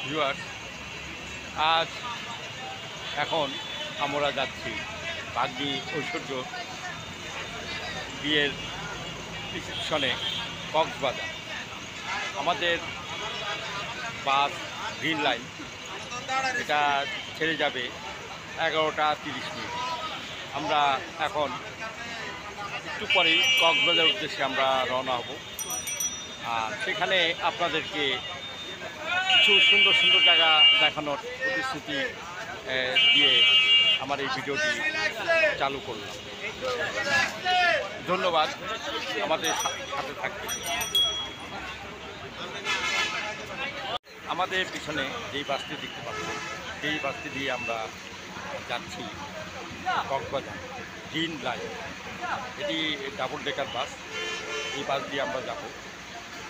Viewers, আজ এখন আমরা যাচ্ছি বাগদি ঐশ্বর্য বিয়ের রিসেপশনে কক্সবাজার। আমাদের বাস গ্রিন লাইন এটা ছেড়ে যাবে 11টা 30 মিনিট। আমরা এখন একটু পরেই কক্সবাজার উদ্দেশ্যে আমরা রওনা হব। আর সেখানে আপনাদেরকে কিছু সুন্দর সুন্দর জায়গা দেখানোর প্রতিশ্রুতি দিয়ে আমার এই ভিডিওটি চালু করলাম। ধন্যবাদ আমাদের সাথে থাকতে। আমাদের পিছনে যেই বাসটি দেখতে পাচ্ছেন সেই বাসটি দিয়ে আমরা যাচ্ছি কক্সবাজার গ্রিন লাইন। এটি ডাবল ডেকার বাস। এই বাস দিয়ে আমরা যাব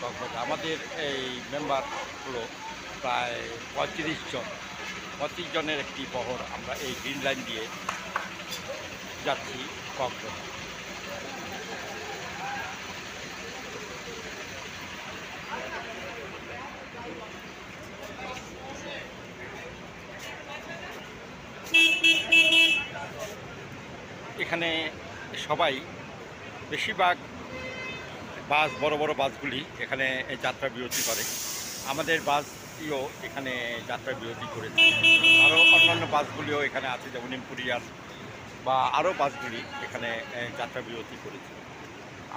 কক্সবাজার। আমাদের এই মেম্বার হলো প্রায় 35 জন। 35 জনের একটি বহর আমরা এই গ্রিন লাইন দিয়ে যাচ্ছি কক্সবাজার। এখানে সবাই বেশিরভাগ বাস বড় বড় বাসগুলি এখানে যাত্রা বিরতি করে। আমাদের বাসটিও এখানে যাত্রা বিরতি করেছে। আরও অন্যান্য বাসগুলিও এখানে আছে, যেমন ইম্পেরিয়াল বা আরও বাসগুলি এখানে যাত্রা বিরতি করেছে।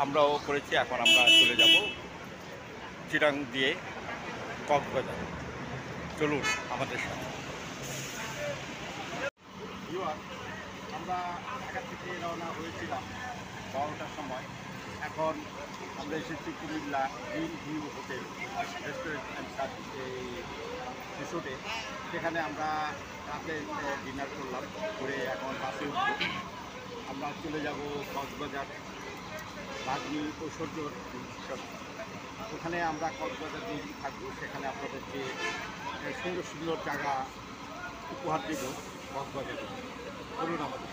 আমরাও করেছি। এখন আমরা চলে যাব চিটাং দিয়ে কক্সবাজার। চলুন আমাদের সাথে। আমরা ঢাকা থেকে রওনা হয়েছিলাম 12টার সময়। এখন আমরা এসেছি Comilla green view hotel restaurant and service রিসোর্টে। সেখানে আমরা রাতে ডিনার করলাম, করে এখন বাসে উঠব। আমরা চলে যাব কক্সবাজার বাগদি ঐশ্বর্য রিসোর্ট। ওখানে আমরা কক্সবাজার দিন থাকবো। সেখানে আপনাদেরকে সুন্দর সুন্দর জায়গা উপহার দেব কক্সবাজারে। বলুন আমাদের।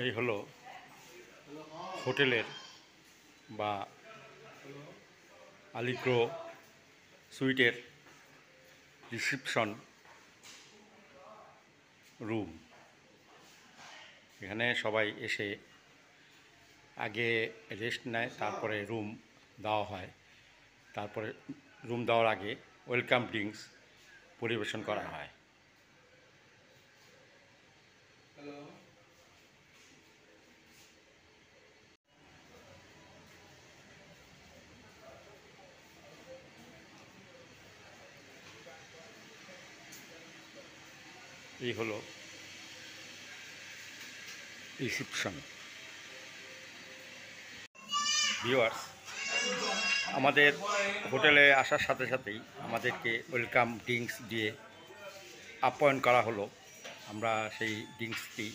এই হলো হোটেলের বা আলিগ্রো সুইটের রিসেপশন রুম। এখানে সবাই এসে আগে রেস্ট নেয়, তারপরে রুম দেওয়া হয়। তারপরে রুম দেওয়ার আগে ওয়েলকাম ড্রিঙ্কস পরিবেশন করা হয়। এই হলো রিসেপশন। ভিউয়ার্স, আমাদের হোটেলে আসার সাথে সাথেই আমাদেরকে ওয়েলকাম ড্রিঙ্কস দিয়ে আপ্যায়ন করা হলো। আমরা সেই ড্রিঙ্কসটি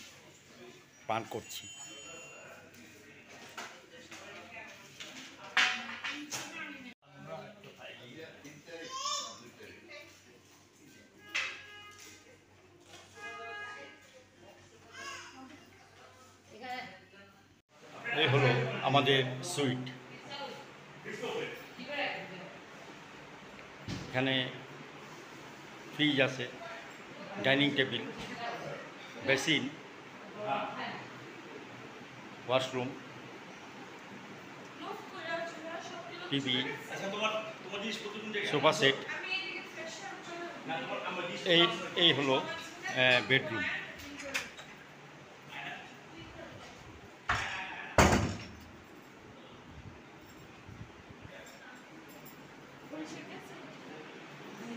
পান করছি। এই হলো আমাদের সুইট। এখানে ফ্রিজ আছে, dining table, basin, washroom, TV, sofa set. এই হলো বেডরুম।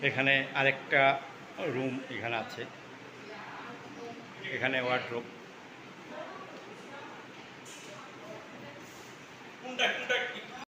এখানে আরেকটা রুম এখানে আছে। এখানে ওয়ার্ডরোব।